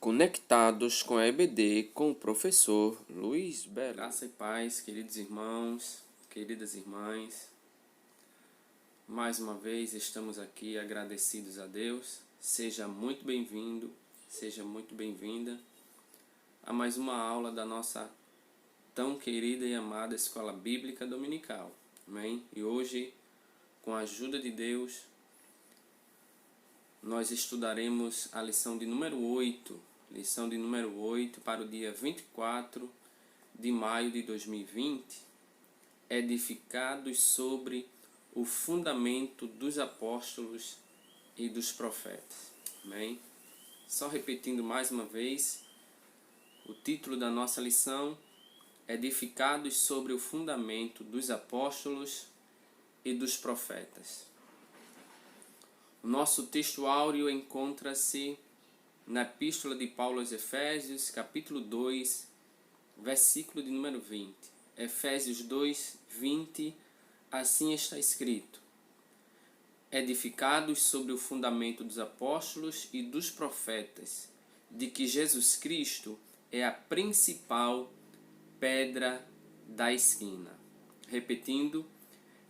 Conectados com a EBD com o professor Luiz Belo. Graça e paz, queridos irmãos, queridas irmãs. Mais uma vez estamos aqui agradecidos a Deus. Seja muito bem-vindo, seja muito bem-vinda a mais uma aula da nossa tão querida e amada Escola Bíblica Dominical. Amém? E hoje, com a ajuda de Deus, nós estudaremos a lição de número 8, para o dia 24 de maio de 2020, edificados sobre o fundamento dos apóstolos e dos profetas. Amém? Só repetindo mais uma vez, o título da nossa lição, edificados sobre o fundamento dos apóstolos e dos profetas. O nosso texto áureo encontra-se na Epístola de Paulo aos Efésios, capítulo 2, versículo de número 20. Efésios 2, 20, assim está escrito: edificados sobre o fundamento dos apóstolos e dos profetas, de que Jesus Cristo é a principal pedra da esquina. Repetindo,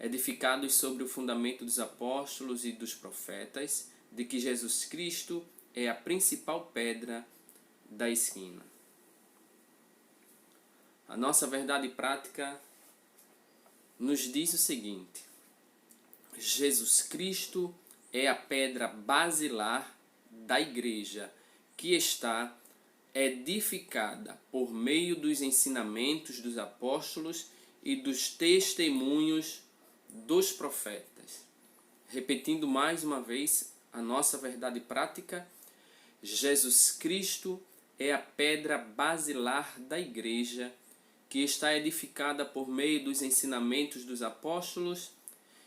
edificados sobre o fundamento dos apóstolos e dos profetas, de que Jesus Cristo é a principal pedra da esquina. A nossa verdade prática nos diz o seguinte: Jesus Cristo é a pedra basilar da igreja, que está edificada por meio dos ensinamentos dos apóstolos e dos testemunhos dos profetas. Repetindo mais uma vez a nossa verdade prática, Jesus Cristo é a pedra basilar da igreja, que está edificada por meio dos ensinamentos dos apóstolos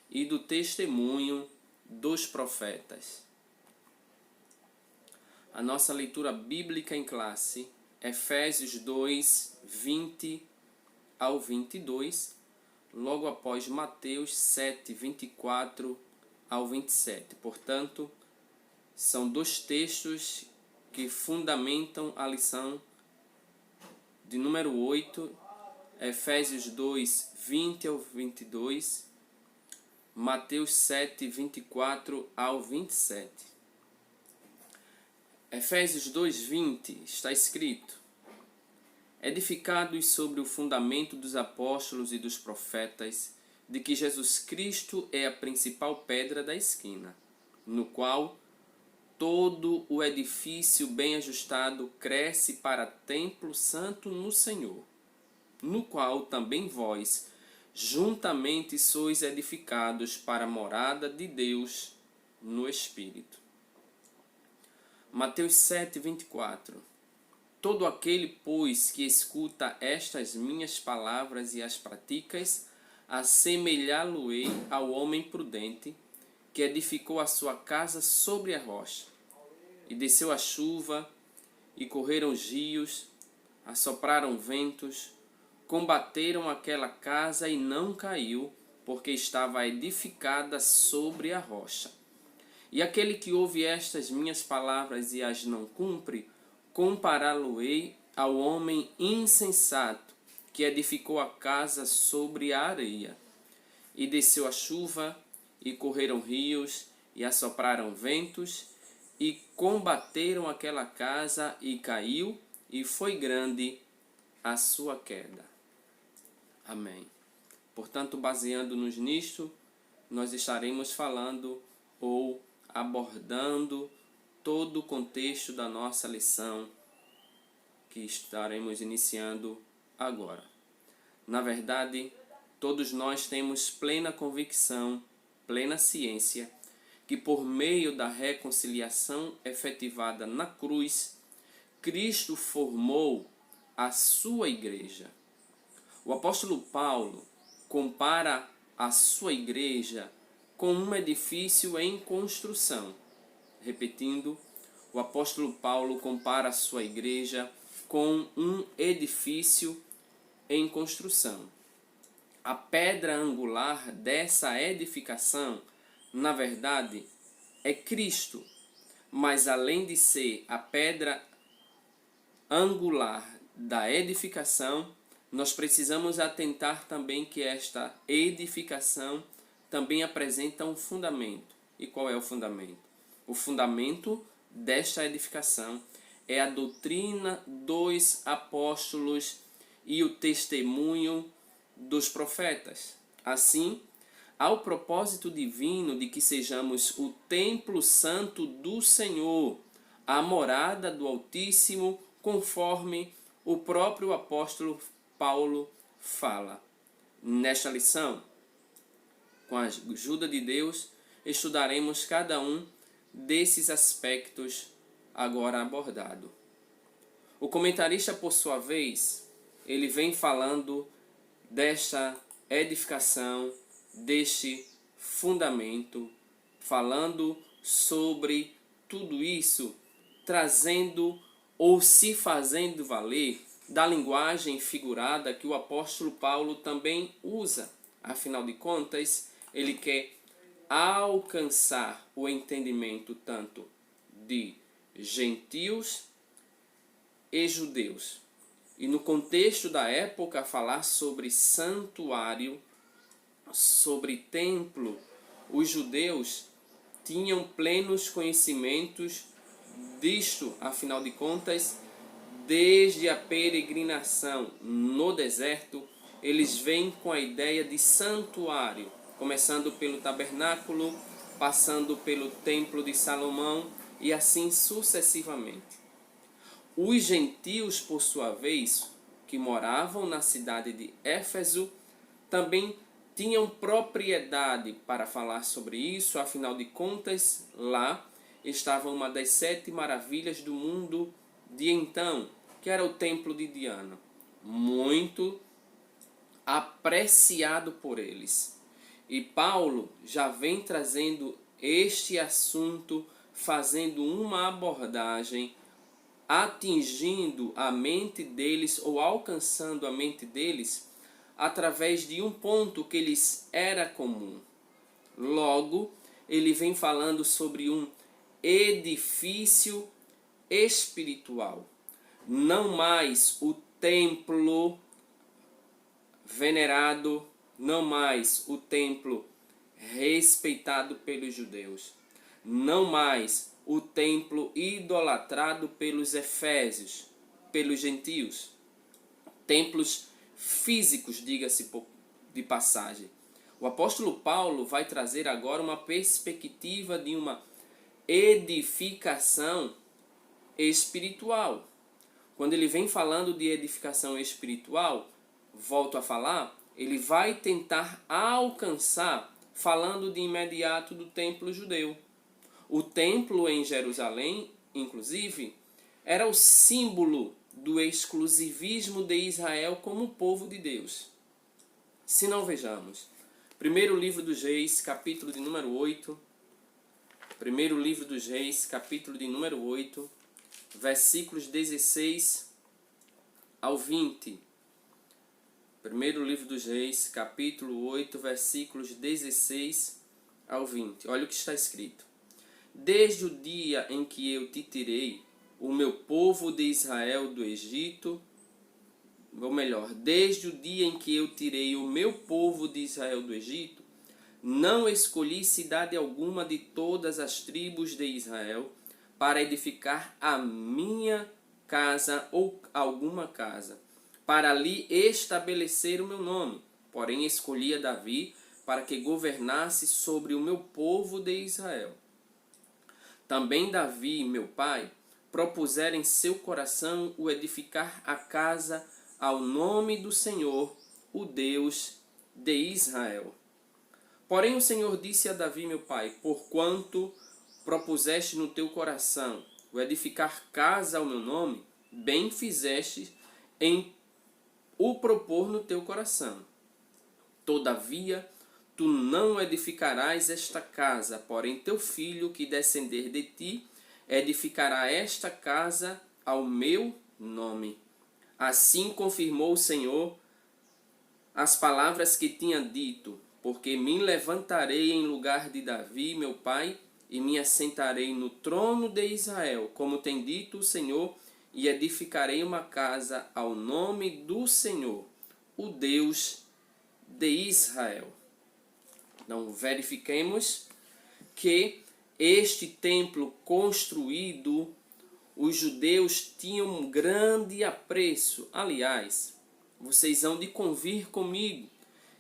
e do testemunho dos profetas. A nossa leitura bíblica em classe, Efésios 2, 20 ao 22, logo após Mateus 7, 24 ao 27. Portanto, são dois textos que fundamentam a lição de número 8, Efésios 2, 20 ao 22, Mateus 7, 24 ao 27. Efésios 2, 20 está escrito: edificados sobre o fundamento dos apóstolos e dos profetas, de que Jesus Cristo é a principal pedra da esquina, no qual todo o edifício bem ajustado cresce para templo santo no Senhor, no qual também vós juntamente sois edificados para a morada de Deus no Espírito. Mateus 7, 24. Todo aquele, pois, que escuta estas minhas palavras e as praticas, assemelhá-lo-ei ao homem prudente, que edificou a sua casa sobre a rocha. E desceu a chuva, e correram os rios, assopraram ventos, combateram aquela casa e não caiu, porque estava edificada sobre a rocha. E aquele que ouve estas minhas palavras e as não cumpre, compará-lo-ei ao homem insensato, que edificou a casa sobre a areia. E desceu a chuva, e correram rios, e assopraram ventos, e combateram aquela casa, e caiu, e foi grande a sua queda. Amém. Portanto, baseando-nos nisto, nós estaremos falando ou abordando todo o contexto da nossa lição que estaremos iniciando agora. Na verdade, todos nós temos plena convicção, plena ciência, que por meio da reconciliação efetivada na cruz, Cristo formou a sua igreja. O apóstolo Paulo compara a sua igreja com um edifício em construção. Repetindo, o apóstolo Paulo compara a sua igreja com um edifício em construção. A pedra angular dessa edificação, na verdade, é Cristo, mas além de ser a pedra angular da edificação, nós precisamos atentar também que esta edificação também apresenta um fundamento. E qual é o fundamento? O fundamento desta edificação é a doutrina dos apóstolos e o testemunho dos profetas. Assim, ao propósito divino de que sejamos o templo santo do Senhor, a morada do Altíssimo, conforme o próprio apóstolo Paulo fala. Nesta lição, com a ajuda de Deus, estudaremos cada um desses aspectos agora abordado. O comentarista, por sua vez, ele vem falando desta edificação, deste fundamento, falando sobre tudo isso, trazendo ou se fazendo valer da linguagem figurada que o apóstolo Paulo também usa. Afinal de contas, ele quer alcançar o entendimento tanto de gentios e judeus. E no contexto da época, falar sobre santuário, sobre templo, os judeus tinham plenos conhecimentos disto, afinal de contas, desde a peregrinação no deserto, eles vêm com a ideia de santuário, começando pelo tabernáculo, passando pelo templo de Salomão e assim sucessivamente. Os gentios, por sua vez, que moravam na cidade de Éfeso, também tinham propriedade para falar sobre isso, afinal de contas, lá estava uma das 7 maravilhas do mundo de então, que era o templo de Diana, muito apreciado por eles. E Paulo já vem trazendo este assunto, fazendo uma abordagem, atingindo a mente deles ou alcançando a mente deles através de um ponto que lhes era comum. Logo, ele vem falando sobre um edifício espiritual, não mais o templo venerado, não mais o templo respeitado pelos judeus, não mais o templo idolatrado pelos efésios, pelos gentios, templos físicos, diga-se de passagem. O apóstolo Paulo vai trazer agora uma perspectiva de uma edificação espiritual. Quando ele vem falando de edificação espiritual, volto a falar, ele vai tentar alcançar, falando de imediato do templo judeu. O templo em Jerusalém, inclusive, era o símbolo do exclusivismo de Israel como povo de Deus. Se não vejamos, primeiro livro dos Reis, capítulo de número 8, primeiro livro dos Reis, capítulo de número 8, versículos 16 ao 20. Primeiro livro dos Reis, capítulo 8, versículos 16 ao 20. Olha o que está escrito. Desde o dia em que eu te tirei, o meu povo de Israel do Egito, ou melhor, desde o dia em que eu tirei o meu povo de Israel do Egito, não escolhi cidade alguma de todas as tribos de Israel para edificar a minha casa ou alguma casa, para ali estabelecer o meu nome. Porém, escolhi a Davi para que governasse sobre o meu povo de Israel. Também Davi, meu pai, propusera em seu coração o edificar a casa ao nome do Senhor, o Deus de Israel. Porém o Senhor disse a Davi, meu pai, porquanto propuseste no teu coração o edificar casa ao meu nome, bem fizeste em o propor no teu coração. Todavia, tu não edificarás esta casa, porém teu filho que descender de ti edificará esta casa ao meu nome. Assim confirmou o Senhor as palavras que tinha dito, porque me levantarei em lugar de Davi, meu pai, e me assentarei no trono de Israel, como tem dito o Senhor, e edificarei uma casa ao nome do Senhor, o Deus de Israel. Então, verifiquemos que este templo construído, os judeus tinham um grande apreço. Aliás, vocês hão de convir comigo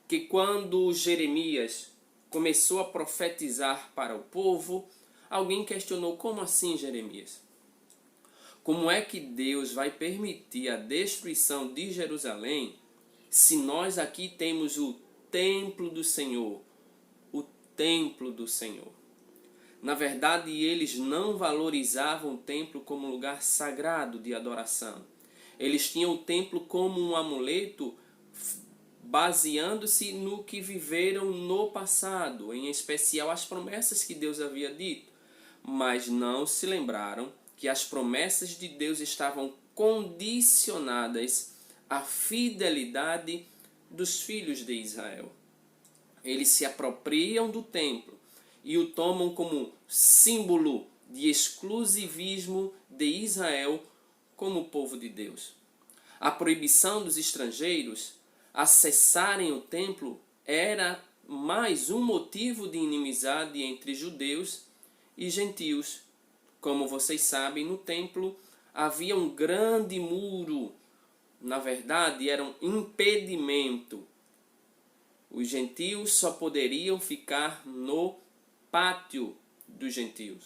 que quando Jeremias começou a profetizar para o povo, alguém questionou: como assim, Jeremias? Como é que Deus vai permitir a destruição de Jerusalém se nós aqui temos o templo do Senhor? O templo do Senhor. Na verdade, eles não valorizavam o templo como lugar sagrado de adoração. Eles tinham o templo como um amuleto, baseando-se no que viveram no passado, em especial as promessas que Deus havia dito. Mas não se lembraram que as promessas de Deus estavam condicionadas à fidelidade dos filhos de Israel. Eles se apropriam do templo e o tomam como símbolo de exclusivismo de Israel como povo de Deus. A proibição dos estrangeiros acessarem o templo era mais um motivo de inimizade entre judeus e gentios. Como vocês sabem, no templo havia um grande muro. Na verdade, era um impedimento. Os gentios só poderiam ficar no pátio dos gentios.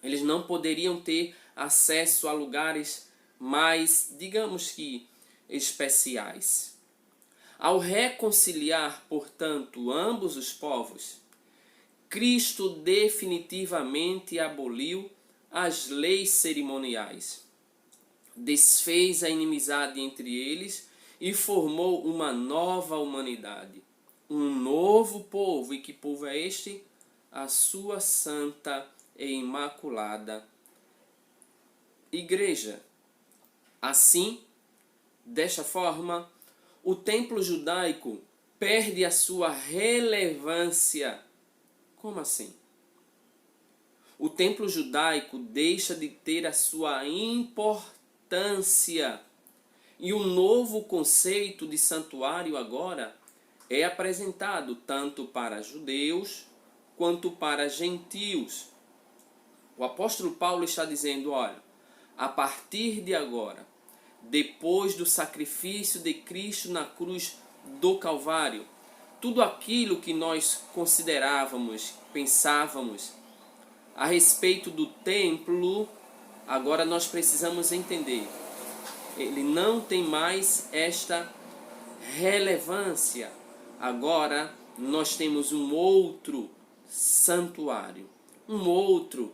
Eles não poderiam ter acesso a lugares mais, digamos que, especiais. Ao reconciliar, portanto, ambos os povos, Cristo definitivamente aboliu as leis cerimoniais, desfez a inimizade entre eles e formou uma nova humanidade, um novo povo. E que povo é este? A sua santa e imaculada igreja. Assim, desta forma, o templo judaico perde a sua relevância. Como assim? O templo judaico deixa de ter a sua importância. E um novo conceito de santuário agora é apresentado tanto para judeus quanto para gentios. O apóstolo Paulo está dizendo: olha, a partir de agora, depois do sacrifício de Cristo na cruz do Calvário, tudo aquilo que nós considerávamos, pensávamos a respeito do templo, agora nós precisamos entender. Ele não tem mais esta relevância. Agora nós temos um outro santuário, um outro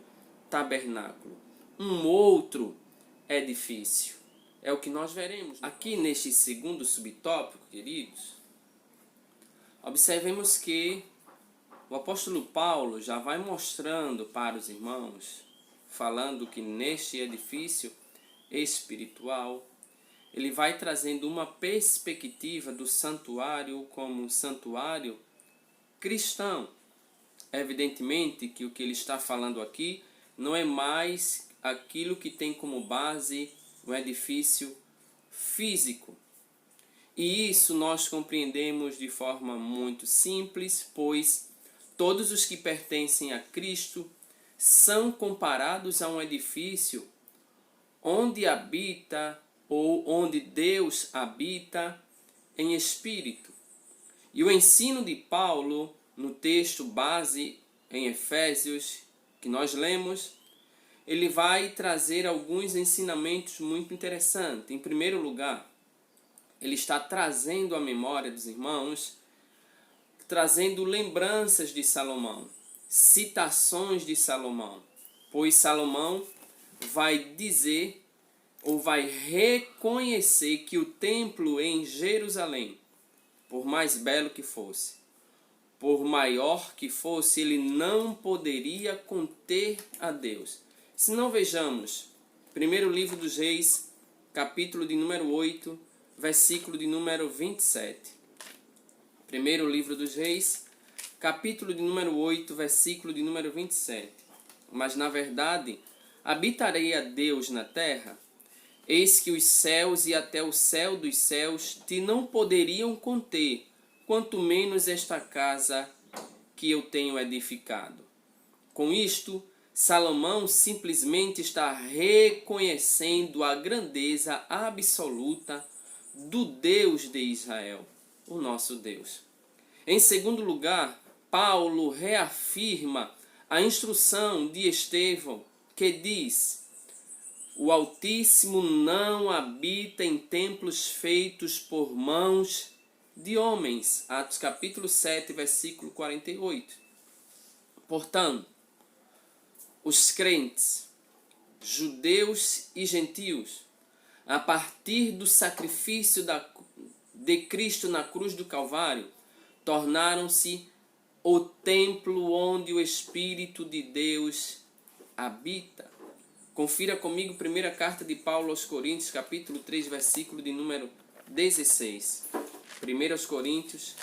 tabernáculo, um outro edifício. É o que nós veremos aqui neste segundo subtópico, queridos. Observemos que o apóstolo Paulo já vai mostrando para os irmãos, falando que neste edifício espiritual, ele vai trazendo uma perspectiva do santuário como um santuário cristão. Evidentemente que o que ele está falando aqui não é mais aquilo que tem como base um edifício físico. E isso nós compreendemos de forma muito simples, pois todos os que pertencem a Cristo são comparados a um edifício onde habita ou onde Deus habita em espírito. E o ensino de Paulo no texto base em Efésios que nós lemos, ele vai trazer alguns ensinamentos muito interessantes. Em primeiro lugar, ele está trazendo à memória dos irmãos, trazendo lembranças de Salomão, citações de Salomão, pois Salomão vai dizer ou vai reconhecer que o templo em Jerusalém, por mais belo que fosse, por maior que fosse, ele não poderia conter a Deus. Se não vejamos, primeiro livro dos Reis, capítulo de número 8, versículo de número 27. Primeiro livro dos Reis, capítulo de número 8, versículo de número 27. Mas na verdade, habitarei a Deus na terra, Eis que os céus e até o céu dos céus te não poderiam conter, quanto menos esta casa que eu tenho edificado. Com isto, Salomão simplesmente está reconhecendo a grandeza absoluta do Deus de Israel, o nosso Deus. Em segundo lugar, Paulo reafirma a instrução de Estevão, que diz: o Altíssimo não habita em templos feitos por mãos de homens. Atos capítulo 7, versículo 48. Portanto, os crentes, judeus e gentios, a partir do sacrifício de Cristo na cruz do Calvário, tornaram-se o templo onde o Espírito de Deus habita. Confira comigo a primeira carta de Paulo aos Coríntios, capítulo 3, versículo de número 16. 1 Coríntios,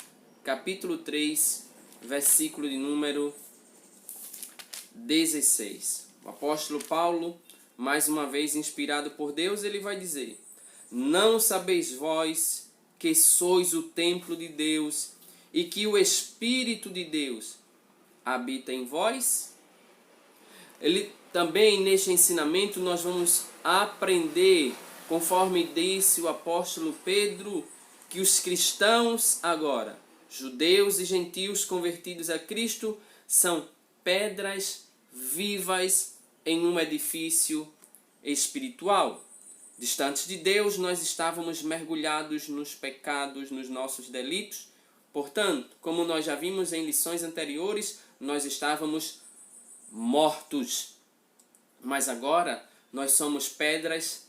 capítulo 3, versículo de número 16. O apóstolo Paulo, mais uma vez inspirado por Deus, ele vai dizer: não sabeis vós que sois o templo de Deus e que o Espírito de Deus habita em vós? Ele também, neste ensinamento, nós vamos aprender, conforme disse o apóstolo Pedro, que os cristãos agora, judeus e gentios convertidos a Cristo, são pedras vivas em um edifício espiritual. Distantes de Deus, nós estávamos mergulhados nos pecados, nos nossos delitos. Portanto, como nós já vimos em lições anteriores, nós estávamos mortos. Mas agora nós somos pedras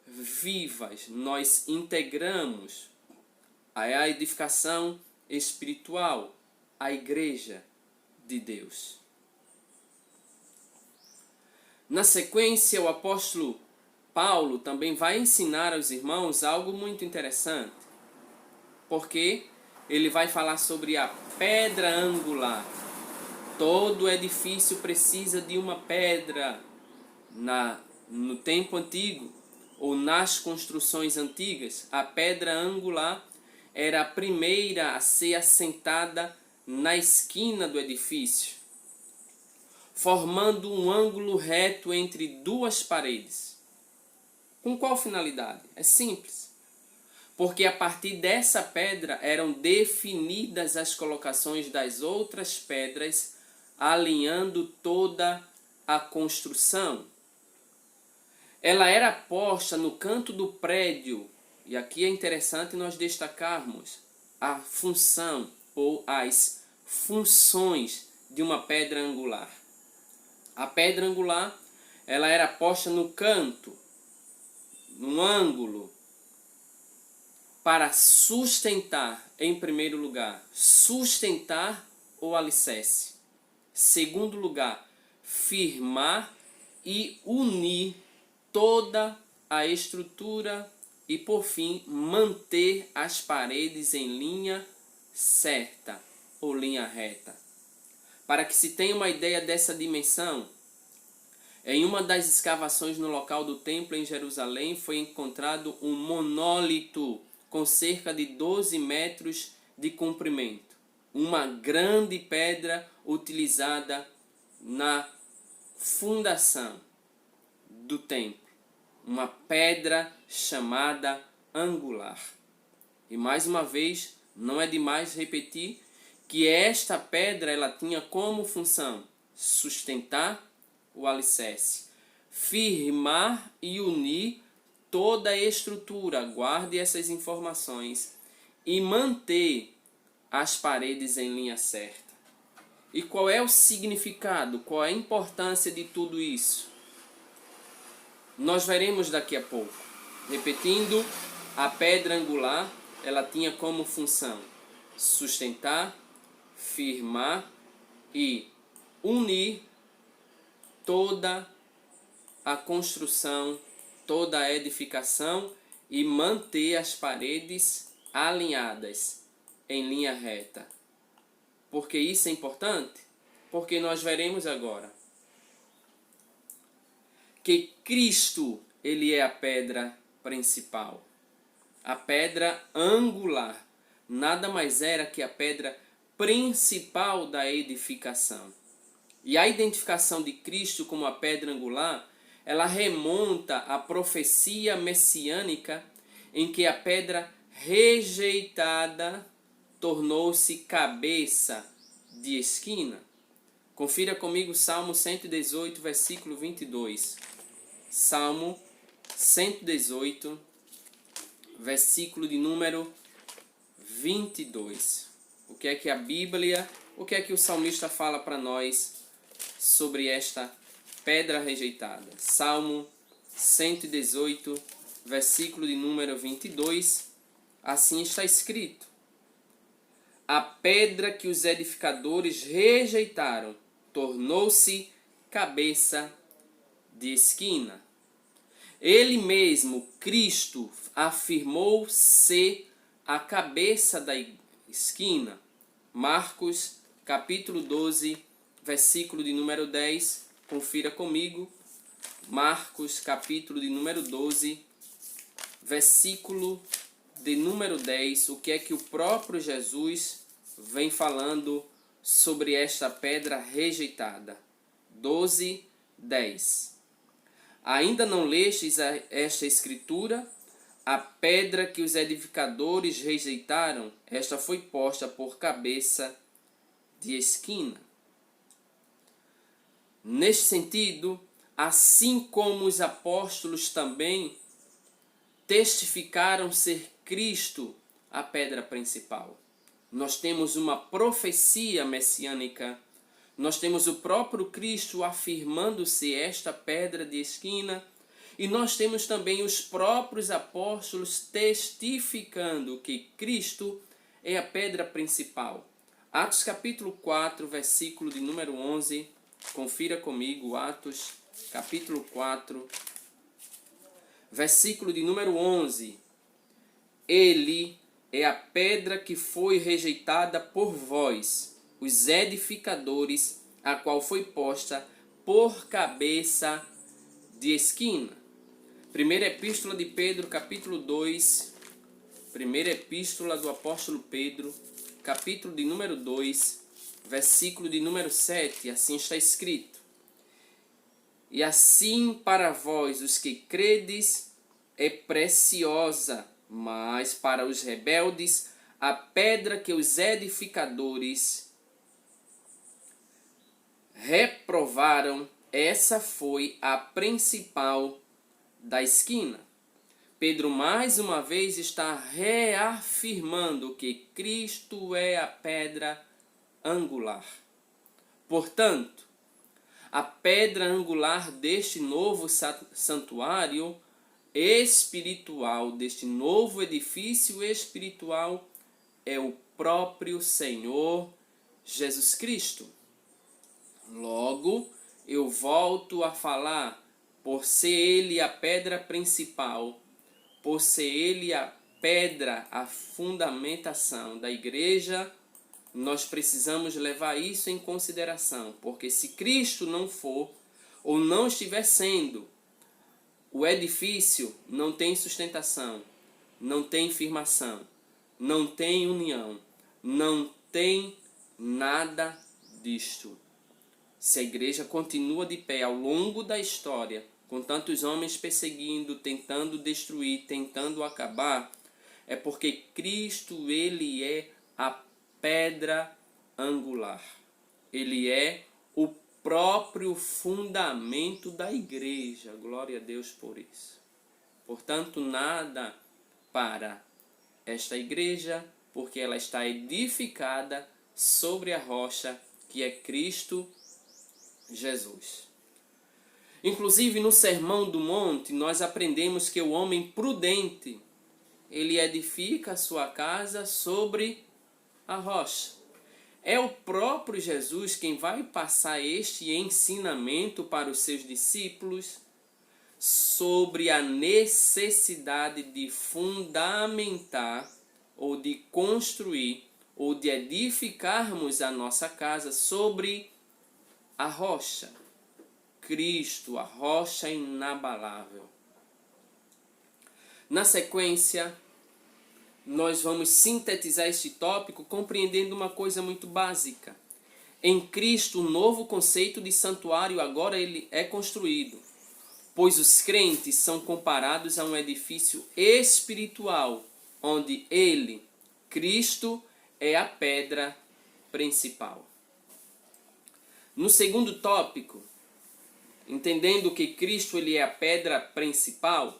vivas. Nós integramos a edificação espiritual, a igreja de Deus. Na sequência, o apóstolo Paulo também vai ensinar aos irmãos algo muito interessante, porque ele vai falar sobre a pedra angular. Todo edifício precisa de uma pedra. No tempo antigo, ou nas construções antigas, a pedra angular era a primeira a ser assentada na esquina do edifício, formando um ângulo reto entre duas paredes. Com qual finalidade? É simples. Porque a partir dessa pedra eram definidas as colocações das outras pedras, alinhando toda a construção. Ela era posta no canto do prédio, e aqui é interessante nós destacarmos a função ou as funções de uma pedra angular. A pedra angular, ela era posta no canto, num ângulo, para sustentar, em primeiro lugar, sustentar o alicerce. Segundo lugar, firmar e unir toda a estrutura e, por fim, manter as paredes em linha certa ou linha reta. Para que se tenha uma ideia dessa dimensão, em uma das escavações no local do templo em Jerusalém foi encontrado um monólito com cerca de 12 metros de comprimento. Uma grande pedra utilizada na fundação do templo. Uma pedra chamada angular. E mais uma vez, não é demais repetir que esta pedra ela tinha como função sustentar o alicerce, firmar e unir toda a estrutura, guarde essas informações, e manter as paredes em linha certa. E qual é o significado, qual é a importância de tudo isso? Nós veremos daqui a pouco. Repetindo, a pedra angular, ela tinha como função sustentar, firmar e unir toda a construção, toda a edificação e manter as paredes alinhadas em linha reta. Por que isso é importante? Porque nós veremos agora que Cristo, ele é a pedra principal. A pedra angular nada mais era que a pedra principal da edificação. E a identificação de Cristo como a pedra angular, ela remonta à profecia messiânica em que a pedra rejeitada tornou-se cabeça de esquina. Confira comigo Salmo 118, versículo 22. Salmo 118, versículo de número 22. O que é que a Bíblia, o que é que o salmista fala para nós sobre esta pedra rejeitada? Salmo 118, versículo de número 22. Assim está escrito: a pedra que os edificadores rejeitaram tornou-se cabeça de esquina. Ele mesmo, Cristo, afirmou ser a cabeça da esquina. Marcos, capítulo 12, versículo de número 10. Confira comigo. Marcos, capítulo de número 12, versículo de número 10. O que é que o próprio Jesus vem falando sobre esta pedra rejeitada? 12, 10. Ainda não lestes esta escritura? A pedra que os edificadores rejeitaram, esta foi posta por cabeça de esquina. Neste sentido, assim como os apóstolos também testificaram ser Cristo a pedra principal, nós temos uma profecia messiânica. Nós temos o próprio Cristo afirmando-se esta pedra de esquina, e nós temos também os próprios apóstolos testificando que Cristo é a pedra principal. Atos capítulo 4, versículo de número 11. Confira comigo, Atos capítulo 4, versículo de número 11. Ele é a pedra que foi rejeitada por vós, os edificadores, a qual foi posta por cabeça de esquina. Primeira epístola de Pedro, capítulo 2. Primeira epístola do apóstolo Pedro, capítulo de número 2, versículo de número 7. Assim está escrito: e assim para vós, os que credes, é preciosa, mas para os rebeldes, a pedra que os edificadores reprovaram, essa foi a principal da esquina. Pedro mais uma vez está reafirmando que Cristo é a pedra angular. Portanto, a pedra angular deste novo santuário espiritual, deste novo edifício espiritual, é o próprio Senhor Jesus Cristo. Logo, eu volto a falar, por ser Ele a pedra principal, por ser Ele a pedra, a fundamentação da igreja, nós precisamos levar isso em consideração, porque se Cristo não for, ou não estiver sendo, o edifício não tem sustentação, não tem firmação, não tem união, não tem nada disto. Se a igreja continua de pé ao longo da história, com tantos homens perseguindo, tentando destruir, tentando acabar, é porque Cristo, Ele é a pedra angular. Ele é o próprio fundamento da igreja. Glória a Deus por isso. Portanto, nada para esta igreja, porque ela está edificada sobre a rocha que é Cristo Jesus. Inclusive no Sermão do Monte, nós aprendemos que o homem prudente, ele edifica a sua casa sobre a rocha. É o próprio Jesus quem vai passar este ensinamento para os seus discípulos sobre a necessidade de fundamentar ou de construir ou de edificarmos a nossa casa sobre a rocha. Cristo, a rocha inabalável. Na sequência, nós vamos sintetizar este tópico compreendendo uma coisa muito básica. Em Cristo, um novo conceito de santuário agora ele é construído, pois os crentes são comparados a um edifício espiritual, onde ele, Cristo, é a pedra principal. No segundo tópico, entendendo que Cristo ele é a pedra principal,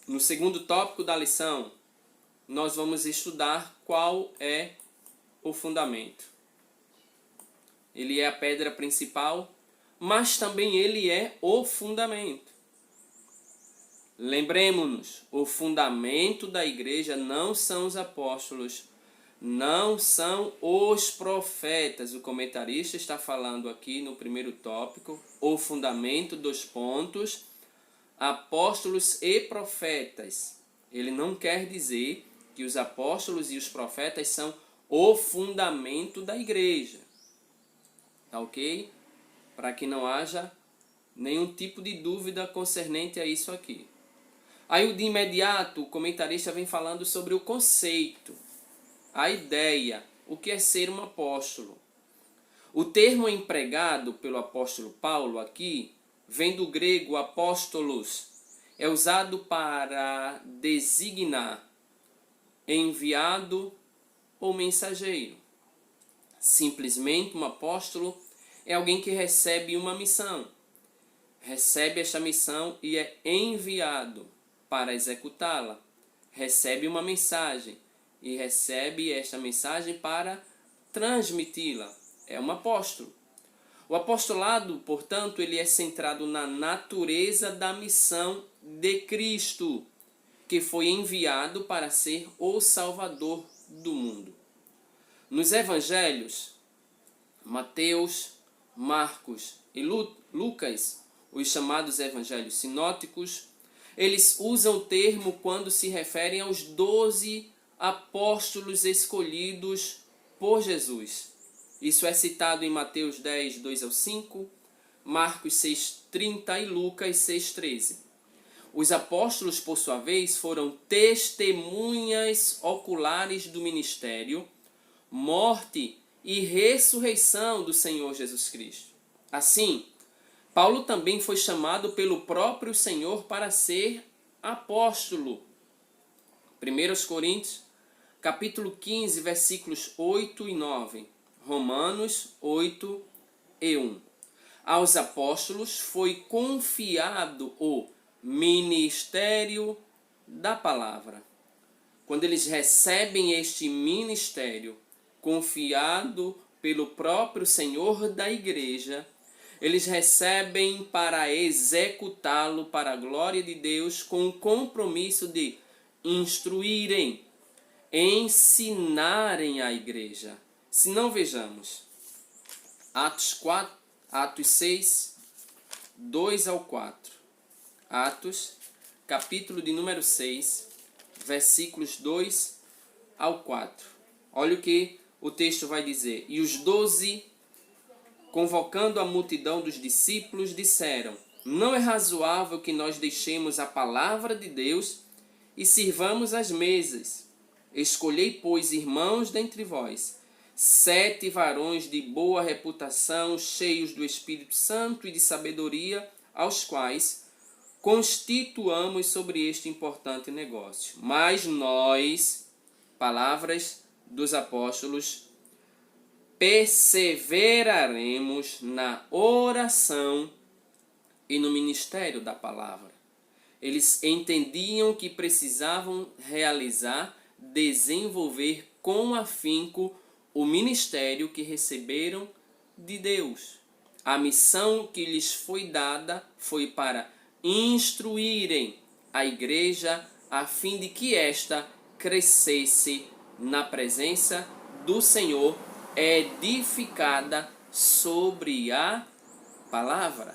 no segundo tópico da lição, nós vamos estudar qual é o fundamento. Ele é a pedra principal, mas também ele é o fundamento. Lembremos-nos, o fundamento da igreja não são os apóstolos, não são os profetas. O comentarista está falando aqui no primeiro tópico, o fundamento dos pontos, apóstolos e profetas. Ele não quer dizer que os apóstolos e os profetas são o fundamento da igreja. Tá ok? Para que não haja nenhum tipo de dúvida concernente a isso aqui. Aí de imediato o comentarista vem falando sobre o conceito, a ideia, o que é ser um apóstolo. O termo empregado pelo apóstolo Paulo aqui vem do grego apóstolos. É usado para designar enviado ou mensageiro. Simplesmente um apóstolo é alguém que recebe uma missão. Recebe esta missão e é enviado para executá-la. Recebe uma mensagem e recebe esta mensagem para transmiti-la. É um apóstolo. O apostolado, portanto, ele é centrado na natureza da missão de Cristo, que foi enviado para ser o Salvador do mundo. Nos evangelhos, Mateus, Marcos e Lucas, os chamados evangelhos sinóticos, eles usam o termo quando se referem aos 12 apóstolos escolhidos por Jesus. Isso é citado em Mateus 10, 2 ao 5, Marcos 6, 30 e Lucas 6, 13. Os apóstolos, por sua vez, foram testemunhas oculares do ministério, morte e ressurreição do Senhor Jesus Cristo. Assim, Paulo também foi chamado pelo próprio Senhor para ser apóstolo. 1 Coríntios, capítulo 15, versículos 8 e 9. Romanos 8 e 1. Aos apóstolos foi confiado o ministério da palavra. Quando eles recebem este ministério confiado pelo próprio Senhor da igreja, eles recebem para executá-lo para a glória de Deus com o compromisso de instruírem, ensinarem a igreja. Se não, vejamos Atos 6, 2 ao 4. Atos, capítulo de número 6, versículos 2 ao 4. Olha o que o texto vai dizer. E os 12, convocando a multidão dos discípulos, disseram: não é razoável que nós deixemos a palavra de Deus e sirvamos as mesas. Escolhei, pois, irmãos dentre vós, 7 varões de boa reputação, cheios do Espírito Santo e de sabedoria, aos quais constituamos sobre este importante negócio. Mas nós, palavras dos apóstolos, perseveraremos na oração e no ministério da palavra. Eles entendiam que precisavam desenvolver com afinco o ministério que receberam de Deus. A missão que lhes foi dada foi para instruírem a igreja a fim de que esta crescesse na presença do Senhor, edificada sobre a palavra.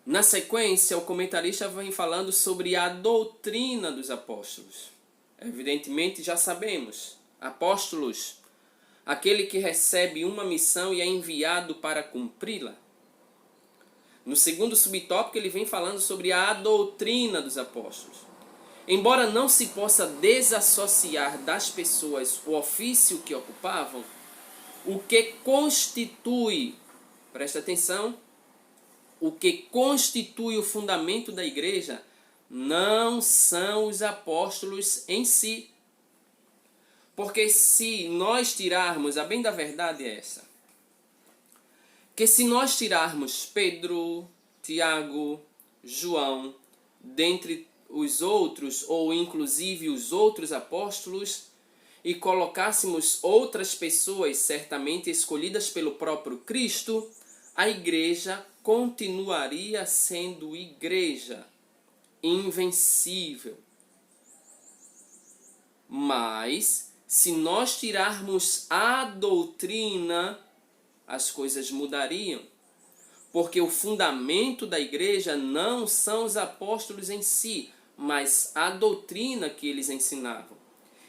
Na sequência, o comentarista vem falando sobre a doutrina dos apóstolos. Evidentemente, já sabemos, apóstolos, aquele que recebe uma missão e é enviado para cumpri-la. No segundo subtópico, ele vem falando sobre a doutrina dos apóstolos. Embora não se possa desassociar das pessoas o ofício que ocupavam, o que constitui, presta atenção, o que constitui o fundamento da igreja não são os apóstolos em si. Porque se nós tirarmos, a bem da verdade é essa, que se nós tirarmos Pedro, Tiago, João, dentre os outros, ou inclusive os outros apóstolos, e colocássemos outras pessoas certamente escolhidas pelo próprio Cristo, a igreja continuaria sendo igreja, invencível. Mas, se nós tirarmos a doutrina, as coisas mudariam. Porque o fundamento da igreja não são os apóstolos em si, mas a doutrina que eles ensinavam.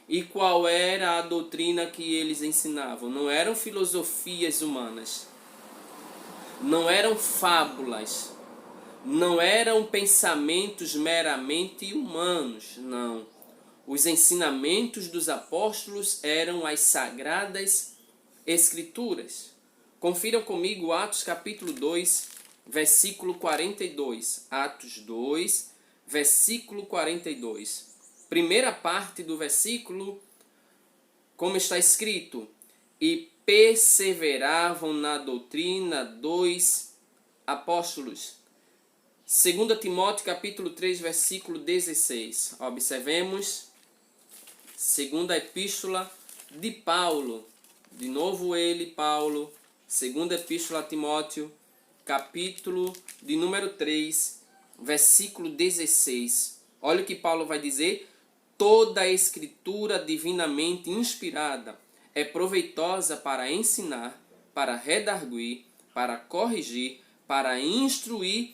E qual era a doutrina que eles ensinavam? Não eram filosofias humanas, não eram fábulas, não eram pensamentos meramente humanos, não. Os ensinamentos dos apóstolos eram as sagradas escrituras. Confiram comigo Atos capítulo 2, versículo 42. Atos 2, versículo 42. Primeira parte do versículo, como está escrito: e perseveravam na doutrina dos apóstolos. 2 Timóteo capítulo 3, versículo 16. Observemos, segunda epístola de Paulo, de novo ele, Paulo, segunda epístola a Timóteo, capítulo de número 3, versículo 16. Olha o que Paulo vai dizer: toda a escritura divinamente inspirada é proveitosa para ensinar, para redarguir, para corrigir, para instruir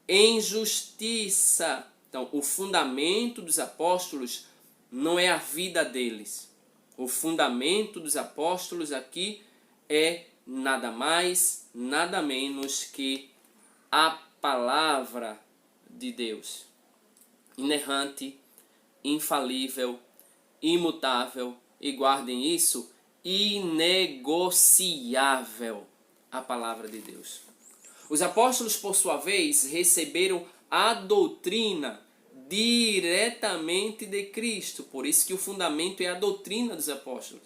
em justiça. Então, o fundamento dos apóstolos não é a vida deles. O fundamento dos apóstolos aqui é nada mais, nada menos que a palavra de Deus. Inerrante, infalível, imutável, e guardem isso, inegociável, a palavra de Deus. Os apóstolos, por sua vez, receberam a doutrina diretamente de Cristo. Por isso que o fundamento é a doutrina dos apóstolos.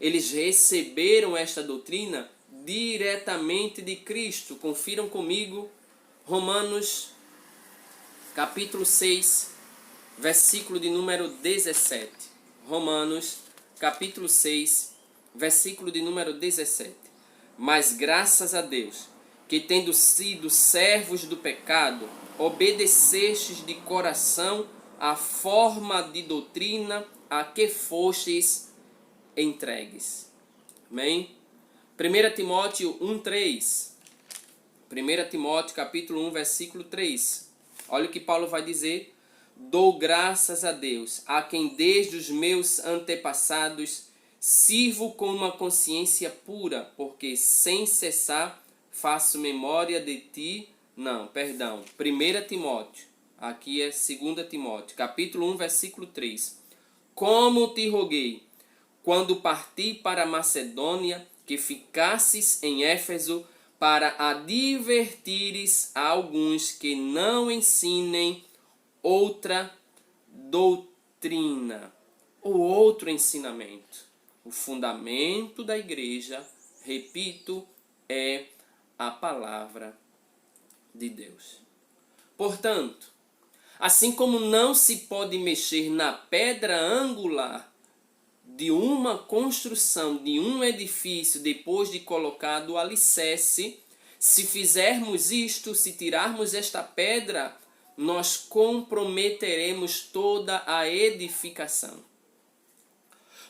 Eles receberam esta doutrina diretamente de Cristo. Confiram comigo Romanos capítulo 6, versículo de número 17. Romanos capítulo 6, versículo de número 17. Mas graças a Deus, que tendo sido servos do pecado, obedecestes de coração a forma de doutrina a que fostes entregues. Amém? 1 Timóteo 1:3. 1 Timóteo capítulo 1, versículo 3. Olha o que Paulo vai dizer: dou graças a Deus, a quem desde os meus antepassados sirvo com uma consciência pura, porque sem cessar faço memória de ti. Não, perdão. 1 Timóteo. Aqui é 2 Timóteo, capítulo 1, versículo 3. Como te roguei, quando parti para Macedônia, que ficasses em Éfeso, para advertires a alguns que não ensinem outra doutrina ou outro ensinamento. O fundamento da igreja, repito, é a palavra de Deus. Portanto, assim como não se pode mexer na pedra angular de uma construção, de um edifício, depois de colocado o alicerce, se fizermos isto, se tirarmos esta pedra, nós comprometeremos toda a edificação.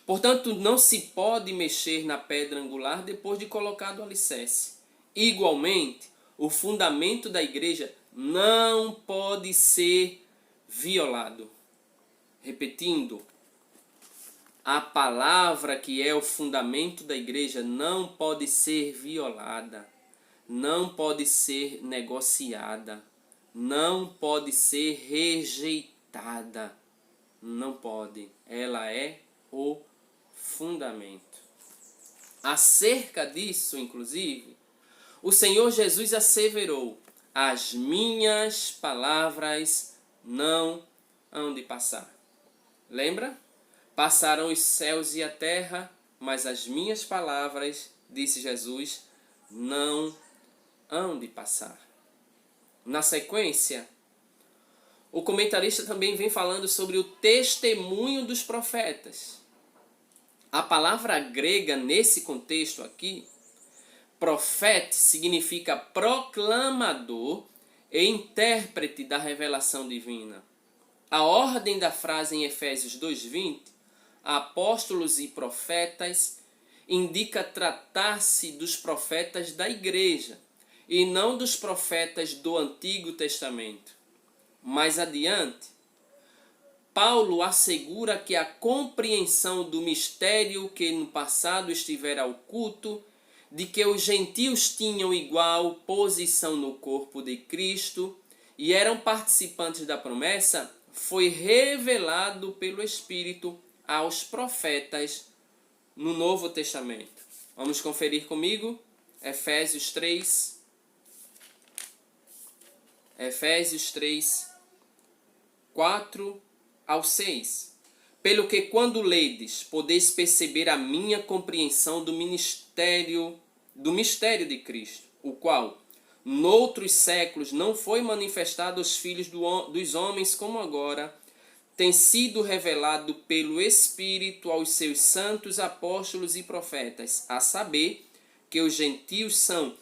Portanto, não se pode mexer na pedra angular depois de colocado o alicerce. Igualmente, o fundamento da igreja não pode ser violado. Repetindo, a palavra que é o fundamento da igreja não pode ser violada. não pode ser negociada, não pode ser rejeitada, não pode. Ela é o fundamento. Acerca disso, inclusive, o Senhor Jesus asseverou: as minhas palavras não hão de passar. Lembra? Passarão os céus e a terra, mas as minhas palavras, disse Jesus, não hão de passar. Na sequência, o comentarista também vem falando sobre o testemunho dos profetas. A palavra grega nesse contexto aqui, profeta, significa proclamador e intérprete da revelação divina. A ordem da frase em Efésios 2:20, apóstolos e profetas, indica tratar-se dos profetas da igreja e não dos profetas do Antigo Testamento. Mais adiante, Paulo assegura que a compreensão do mistério que no passado estivera oculto, de que os gentios tinham igual posição no corpo de Cristo e eram participantes da promessa, foi revelado pelo Espírito aos profetas no Novo Testamento. Vamos conferir comigo? Efésios 3. Efésios 3, 4 ao 6. Pelo que quando ledes, podeis perceber a minha compreensão do mistério de Cristo, o qual, noutros séculos, não foi manifestado aos filhos dos homens como agora, tem sido revelado pelo Espírito aos seus santos apóstolos e profetas, a saber, que os gentios são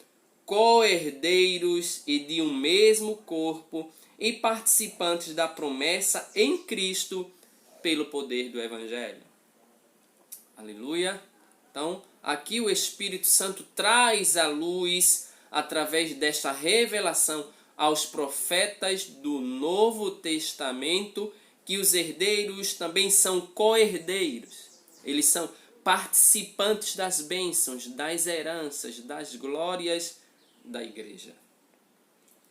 co-herdeiros e de um mesmo corpo e participantes da promessa em Cristo pelo poder do Evangelho. Aleluia! Então, aqui o Espírito Santo traz à luz, através desta revelação aos profetas do Novo Testamento, que os herdeiros também são co-herdeiros. Eles são participantes das bênçãos, das heranças, das glórias da igreja.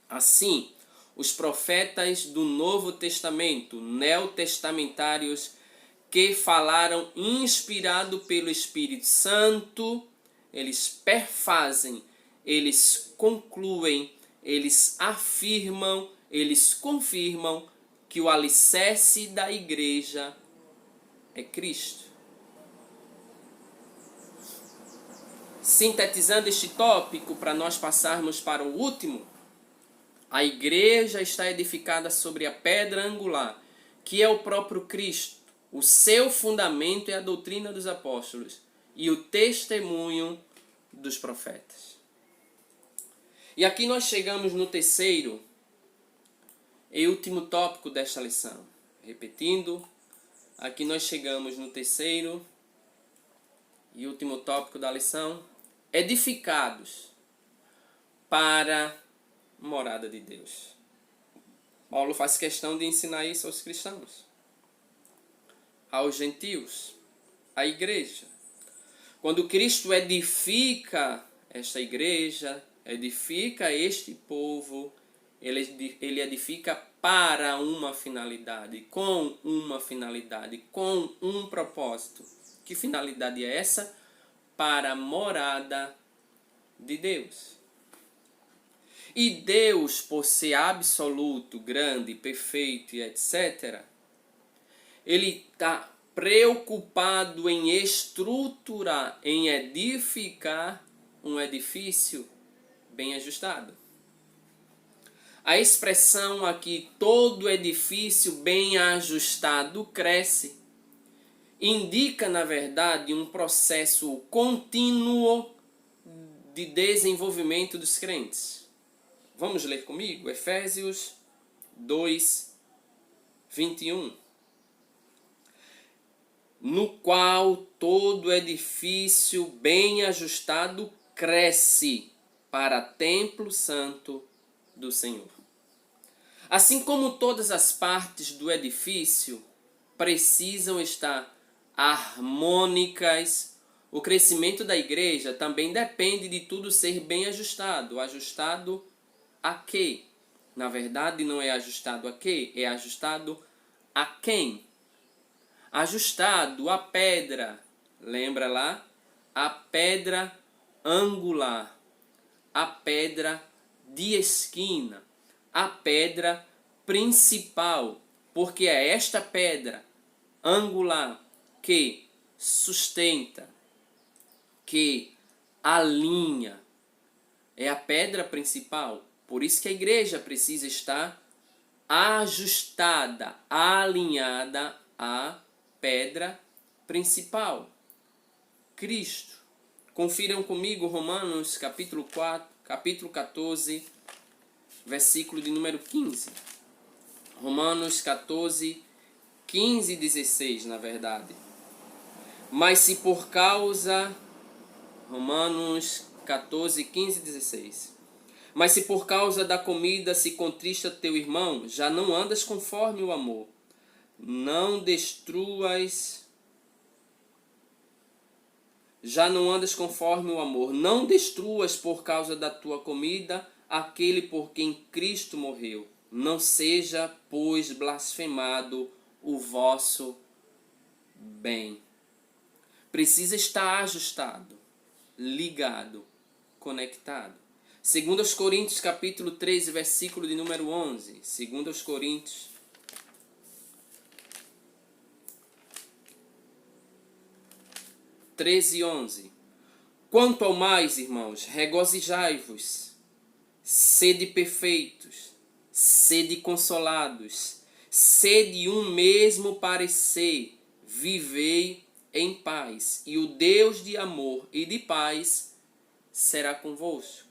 Assim, os profetas do Novo Testamento, neotestamentários, que falaram inspirado pelo Espírito Santo, eles perfazem, eles concluem, eles afirmam, eles confirmam que o alicerce da igreja é Cristo. Sintetizando este tópico, para nós passarmos para o último, a igreja está edificada sobre a pedra angular, que é o próprio Cristo. O seu fundamento é a doutrina dos apóstolos e o testemunho dos profetas. E aqui nós chegamos no terceiro e último tópico desta lição. Repetindo, aqui nós chegamos no terceiro e último tópico da lição. Edificados para morada de Deus. Paulo faz questão de ensinar isso aos cristãos, aos gentios, à igreja. Quando Cristo edifica esta igreja, edifica este povo, ele edifica para uma finalidade, com um propósito. Que finalidade é essa? Para a morada de Deus. E Deus, por ser absoluto, grande, perfeito e etc., Ele está preocupado em estruturar, em edificar um edifício bem ajustado. A expressão aqui, todo edifício bem ajustado cresce, indica, na verdade, um processo contínuo de desenvolvimento dos crentes. Vamos ler comigo? Efésios 2, 21. No qual todo edifício bem ajustado cresce para templo santo do Senhor. Assim como todas as partes do edifício precisam estar harmônicas, O crescimento da igreja também depende de tudo ser bem ajustado. Ajustado a quê? Na verdade, não é ajustado a quê? É ajustado a quem? Ajustado à pedra. Lembra lá? A pedra angular. A pedra de esquina. A pedra principal. Porque é esta pedra angular que sustenta, que alinha, é a pedra principal. Por isso que a igreja precisa estar ajustada, alinhada à pedra principal, Cristo. Confiram comigo Romanos capítulo 4, capítulo 14, versículo de número 15. Romanos 14, 15 e 16, na verdade. Mas se por causa... Romanos 14, 15 e 16. Mas se por causa da comida se contrista teu irmão, já não andas conforme o amor. Não destruas... Já não andas conforme o amor. Não destruas por causa da tua comida aquele por quem Cristo morreu. Não seja, pois, blasfemado o vosso bem. Precisa estar ajustado, ligado, conectado. 2 Coríntios capítulo 13, versículo de número 11. 2 Coríntios 13, 11. Quanto ao mais, irmãos, regozijai-vos, sede perfeitos, sede consolados, sede um mesmo parecer, vivei em paz, e o Deus de amor e de paz será convosco.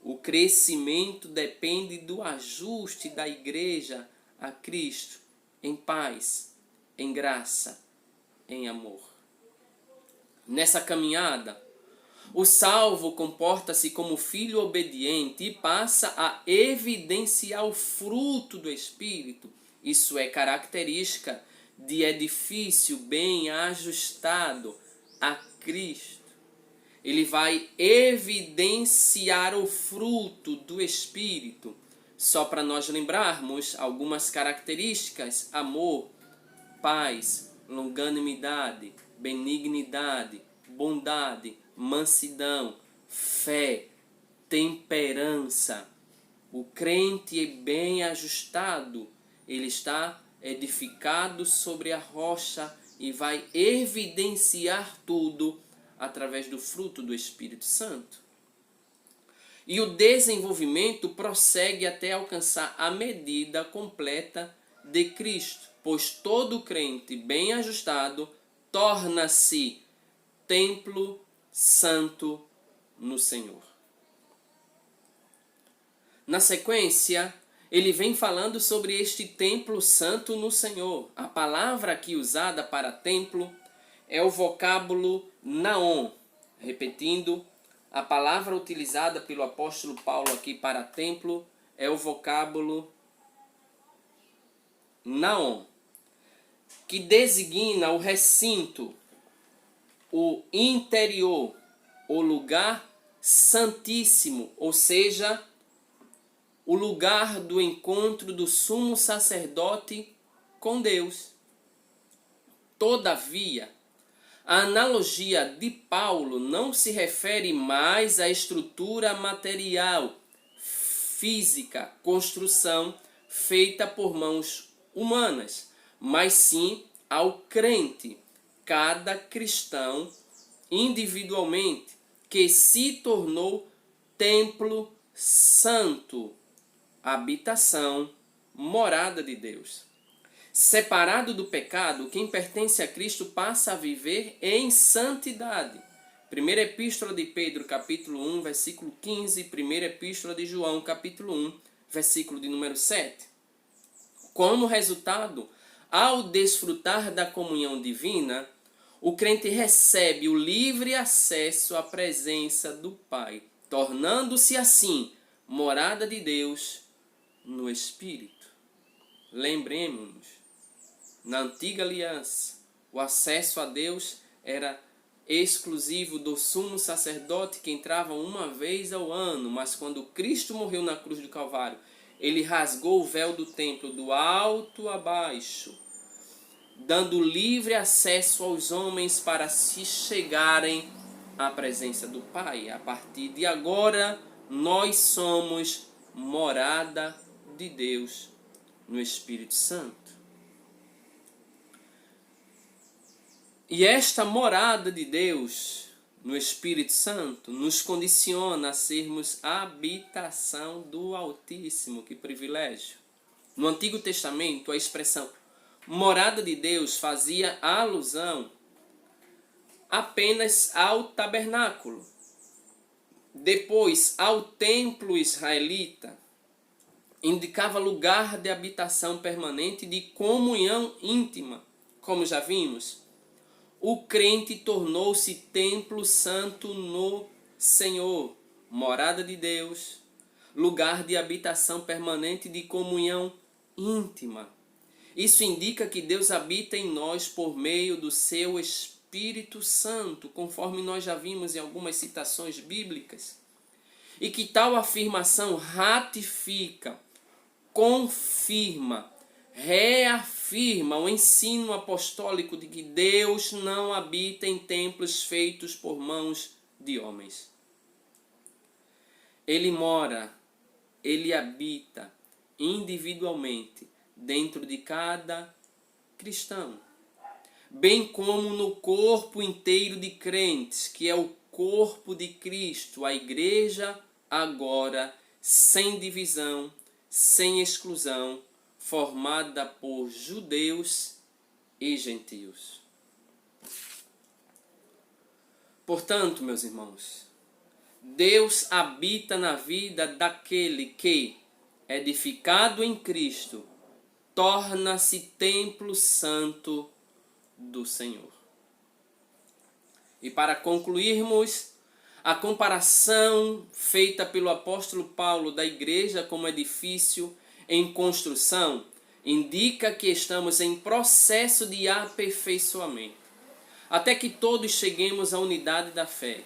O crescimento depende do ajuste da igreja a Cristo, em paz, em graça, em amor. Nessa caminhada, o salvo comporta-se como filho obediente e passa a evidenciar o fruto do Espírito. Isso é característica de edifício bem ajustado a Cristo. Ele vai evidenciar o fruto do Espírito. Só para nós lembrarmos algumas características: amor, paz, longanimidade, benignidade, bondade, mansidão, fé, temperança. O crente bem ajustado, ele está edificado sobre a rocha e vai evidenciar tudo através do fruto do Espírito Santo. E o desenvolvimento prossegue até alcançar a medida completa de Cristo, pois todo crente bem ajustado torna-se templo santo no Senhor. Na sequência, ele vem falando sobre este templo santo no Senhor. A palavra aqui usada para templo é o vocábulo naon. Repetindo, a palavra utilizada pelo apóstolo Paulo aqui para templo é o vocábulo naon, que designa o recinto, o interior, o lugar santíssimo, ou seja, o lugar do encontro do sumo sacerdote com Deus. Todavia, a analogia de Paulo não se refere mais à estrutura material, física, construção feita por mãos humanas, mas sim ao crente, cada cristão individualmente, que se tornou templo santo, habitação, morada de Deus. Separado do pecado, quem pertence a Cristo passa a viver em santidade. Primeira Epístola de Pedro, capítulo 1, versículo 15. Primeira Epístola de João, capítulo 1, versículo de número 7. Como resultado, ao desfrutar da comunhão divina, o crente recebe o livre acesso à presença do Pai, tornando-se assim morada de Deus no Espírito. Lembremos-nos, na antiga aliança, o acesso a Deus era exclusivo do sumo sacerdote que entrava uma vez ao ano, mas quando Cristo morreu na cruz do Calvário, ele rasgou o véu do templo do alto a baixo, dando livre acesso aos homens para se chegarem à presença do Pai. A partir de agora, nós somos morada de Deus no Espírito Santo. E esta morada de Deus no Espírito Santo nos condiciona a sermos habitação do Altíssimo. Que privilégio! No Antigo Testamento, a expressão morada de Deus fazia alusão apenas ao tabernáculo, depois ao templo israelita, indicava lugar de habitação permanente de comunhão íntima. Como já vimos, o crente tornou-se templo santo no Senhor, morada de Deus, lugar de habitação permanente de comunhão íntima. Isso indica que Deus habita em nós por meio do seu Espírito Santo, conforme nós já vimos em algumas citações bíblicas. E que tal afirmação ratifica, confirma, reafirma o ensino apostólico de que Deus não habita em templos feitos por mãos de homens. Ele mora, ele habita individualmente dentro de cada cristão, bem como no corpo inteiro de crentes, que é o corpo de Cristo, a igreja agora sem divisão, sem exclusão, formada por judeus e gentios. Portanto, meus irmãos, Deus habita na vida daquele que, edificado em Cristo, torna-se templo santo do Senhor. E para concluirmos, a comparação feita pelo apóstolo Paulo da igreja como edifício em construção indica que estamos em processo de aperfeiçoamento, até que todos cheguemos à unidade da fé.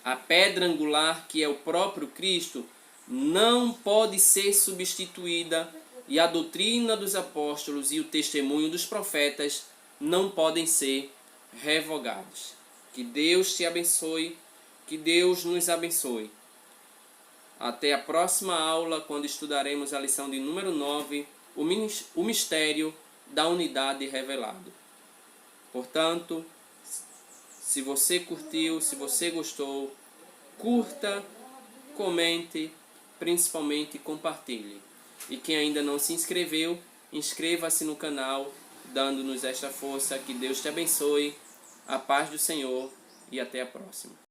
A pedra angular, que é o próprio Cristo, não pode ser substituída, e a doutrina dos apóstolos e o testemunho dos profetas não podem ser revogados. Que Deus te abençoe, que Deus nos abençoe. Até a próxima aula, quando estudaremos a lição de número 9, o mistério da unidade revelado. Portanto, se você curtiu, se você gostou, curta, comente, principalmente compartilhe. E quem ainda não se inscreveu, inscreva-se no canal, dando-nos esta força. Que Deus te abençoe, a paz do Senhor e até a próxima.